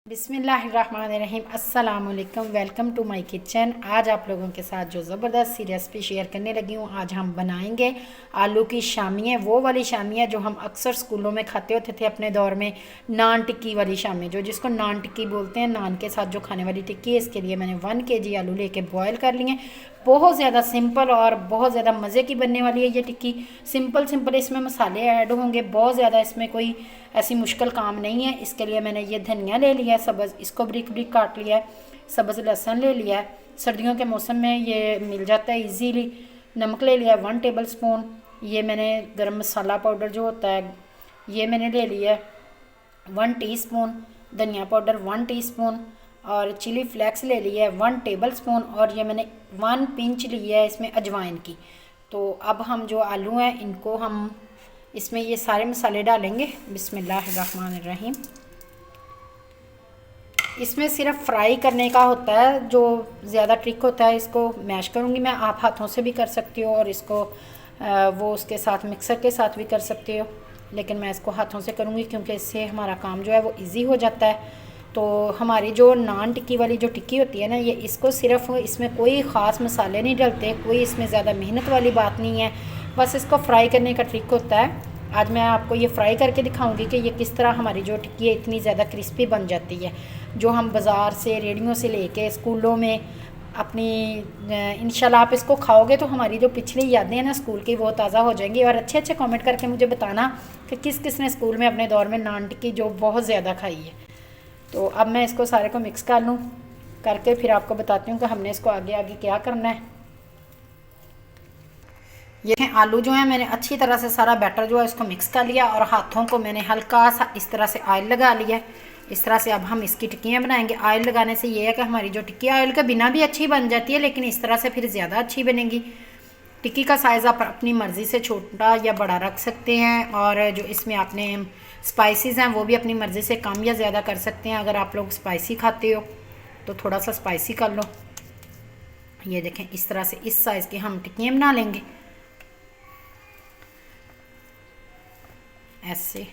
बिस्मिल्लाहिर्रहमानिर्रहीम अस्सलाम वालेकुम। Welcome to my kitchen. आज आप लोगों के साथ जो ज़बरदस्त सी रेसिपी शेयर करने लगी हूँ, आज हम बनाएंगे आलू की शामियाँ। वो वाली शामियाँ जो हम अक्सर स्कूलों में खाते होते थे अपने दौर में, नान टिक्की वाली शामियाँ, जो जिसको नान टिक्की बोलते हैं, नान के साथ जो खाने वाली टिक्की है। इसके लिए मैंने 1 kg आलू लेके बॉयल कर लिए। बहुत ज़्यादा सिंपल और बहुत ज़्यादा मज़े की बनने वाली है ये टिक्की। सिंपल इसमें मसाले ऐड होंगे, बहुत ज़्यादा इसमें कोई ऐसी मुश्किल काम नहीं है। इसके लिए मैंने ये धनिया ले लिया है सब्ज़, इसको ब्रिक ब्रिक काट लिया है। सब्ज़ लहसुन ले लिया है, सर्दियों के मौसम में ये मिल जाता है इजीली। नमक ले लिया है 1 टेबल स्पून। ये मैंने गरम मसाला पाउडर जो होता है ये मैंने ले लिया है 1 टीस्पून। धनिया पाउडर 1 टीस्पून और चिली फ्लेक्स ले लिया है 1 टेबल स्पून। और ये मैंने 1 पिंच लिया है इसमें अजवाइन की। तो अब हम जो आलू हैं इनको हम इसमें ये सारे मसाले डालेंगे। बिस्मिल्लाहिर्रहमानिर्रहीम। इसमें सिर्फ फ्राई करने का होता है, जो ज़्यादा ट्रिक होता है। इसको मैश करूँगी मैं, आप हाथों से भी कर सकती हो और इसको वो उसके साथ मिक्सर के साथ भी कर सकते हो, लेकिन मैं इसको हाथों से करूँगी क्योंकि इससे हमारा काम जो है वो इजी हो जाता है। तो हमारी जो नान टिक्की वाली जो टिक्की होती है ना, ये इसको सिर्फ इसमें कोई ख़ास मसाले नहीं डलते, कोई इसमें ज़्यादा मेहनत वाली बात नहीं है, बस इसको फ्राई करने का ट्रिक होता है। आज मैं आपको ये फ्राई करके दिखाऊंगी कि ये किस तरह हमारी जो टिक्की है इतनी ज़्यादा क्रिस्पी बन जाती है। जो हम बाज़ार से रेडियो से लेके स्कूलों में अपनी इंशाल्लाह आप इसको खाओगे तो हमारी जो पिछली यादें हैं ना स्कूल की, वो ताज़ा हो जाएंगी। और अच्छे अच्छे कमेंट करके मुझे बताना कि किस किस ने स्कूल में अपने दौर में नान टिक्की जो बहुत ज़्यादा खाई है। तो अब मैं इसको सारे को मिक्स कर लूँ, करके फिर आपको बताती हूँ कि हमने इसको आगे आगे क्या करना है। ये देखें आलू जो है मैंने अच्छी तरह से सारा बैटर जो है इसको मिक्स कर लिया और हाथों को मैंने हल्का सा इस तरह से ऑयल लगा लिया है। इस तरह से अब हम इसकी टिक्कियाँ बनाएंगे। ऑयल लगाने से ये है कि हमारी जो टिक्की ऑयल के बिना भी अच्छी बन जाती है, लेकिन इस तरह से फिर ज़्यादा अच्छी बनेगी। टिक्की का साइज़ आप अपनी मर्ज़ी से छोटा या बड़ा रख सकते हैं, और जो इसमें आपने स्पाइसेस हैं वो भी अपनी मर्ज़ी से कम या ज़्यादा कर सकते हैं। अगर आप लोग स्पाइसी खाते हो तो थोड़ा सा स्पाइसी कर लो। ये देखें इस तरह से इस साइज़ की हम टिक्कियाँ बना लेंगे ऐसे।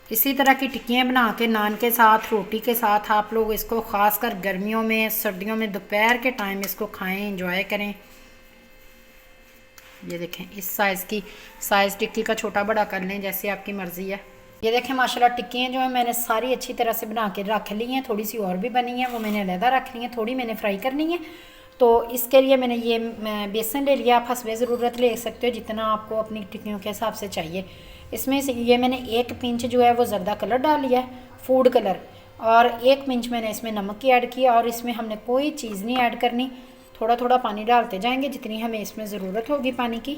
इसी तरह की टिक्कियाँ बना के नान के साथ, रोटी के साथ आप लोग इसको ख़ासकर गर्मियों में, सर्दियों में दोपहर के टाइम इसको खाएं, एंजॉय करें। ये देखें इस साइज़ की, साइज़ टिक्की का छोटा बड़ा कर लें जैसे आपकी मर्ज़ी है। ये देखें माशाल्लाह टिक्कियाँ जो है मैंने सारी अच्छी तरह से बना के रख ली हैं। थोड़ी सी और भी बनी है, वो मैंने अलहदा रख ली है, थोड़ी मैंने फ्राई करनी है। तो इसके लिए मैंने ये बेसन ले लिया। आप हस्बे ज़रूरत ले सकते हो जितना आपको अपनी टिक्कियों के हिसाब से चाहिए। इसमें से ये मैंने 1 पिंच जो है वो ज़र्दा कलर डाल लिया है, फूड कलर, और 1 पिंच मैंने इसमें नमक की ऐड किया। और इसमें हमने कोई चीज़ नहीं ऐड करनी, थोड़ा थोड़ा पानी डालते जाएंगे जितनी हमें इसमें ज़रूरत होगी पानी की,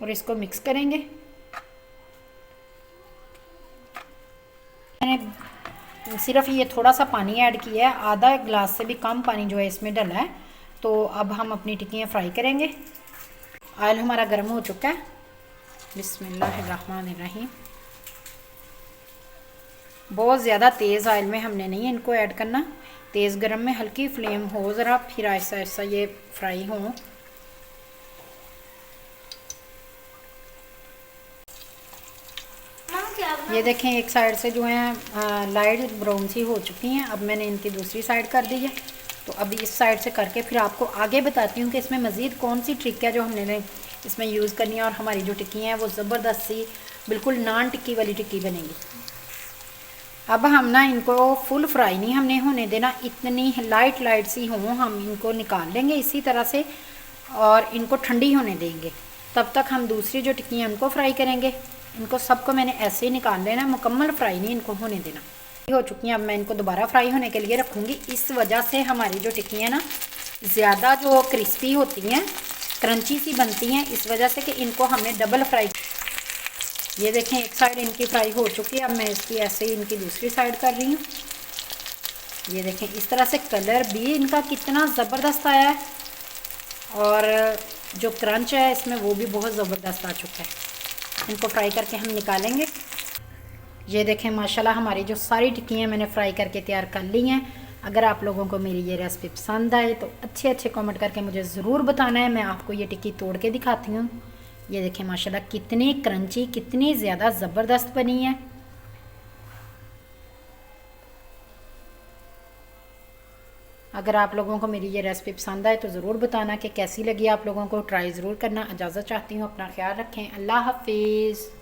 और इसको मिक्स करेंगे। मैंने सिर्फ ये थोड़ा सा पानी ऐड किया है, आधा गिलास से भी कम पानी जो है इसमें डला है। तो अब हम अपनी टिक्कियाँ फ्राई करेंगे। ऑयल हमारा गर्म हो चुका है। बिस्मिल्लाहिर्रहमानिर्रहीम। बहुत ज़्यादा तेज़ ऑयल में हमने नहीं इनको ऐड करना, तेज़ गर्म में हल्की फ्लेम हो ज़रा, फिर ऐसा ऐसा ये फ्राई हो। ये देखें एक साइड से जो है लाइट ब्राउन सी हो चुकी हैं। अब मैंने इनकी दूसरी साइड कर दी है। तो अभी इस साइड से करके फिर आपको आगे बताती हूँ कि इसमें मज़ीद कौन सी ट्रिक है जो हमने इसमें यूज़ करनी है, और हमारी जो टिक्की हैं वो ज़बरदस्त सी बिल्कुल नान टिक्की वाली टिक्की बनेगी। अब हम ना इनको फुल फ्राई नहीं हमने होने देना, इतनी लाइट लाइट सी हो हम इनको निकाल लेंगे इसी तरह से, और इनको ठंडी होने देंगे। तब तक हम दूसरी जो टिक्की हैं उनको फ्राई करेंगे। इनको सबको मैंने ऐसे ही निकाल लेना, मुकम्मल फ्राई नहीं इनको होने देना। हो चुकी हैं, अब मैं इनको दोबारा फ्राई होने के लिए रखूँगी। इस वजह से हमारी जो टिक्की हैं ना ज़्यादा जो क्रिस्पी होती हैं, क्रंची सी बनती हैं, इस वजह से कि इनको हमने डबल फ्राई। ये देखें एक साइड इनकी फ्राई हो चुकी है। अब मैं इसकी ऐसे ही इनकी दूसरी साइड कर रही हूँ। ये देखें इस तरह से कलर भी इनका कितना ज़बरदस्त आया है, और जो क्रंच है इसमें वो भी बहुत ज़बरदस्त आ चुका है। इनको फ्राई करके हम निकालेंगे। ये देखें माशाल्लाह हमारी जो सारी टिक्कियाँ मैंने फ्राई करके तैयार कर ली हैं। अगर आप लोगों को मेरी ये रेसिपी पसंद आए तो अच्छे अच्छे कमेंट करके मुझे ज़रूर बताना है। मैं आपको ये टिक्की तोड़ के दिखाती हूँ। ये देखें माशाल्लाह कितनी क्रंची, कितनी ज़्यादा ज़बरदस्त बनी है। अगर आप लोगों को मेरी ये रेसिपी पसंद आए तो ज़रूर बताना कि कैसी लगी आप लोगों को। ट्राई ज़रूर करना। इजाज़त चाहती हूँ, अपना ख्याल रखें। अल्लाह हाफिज़।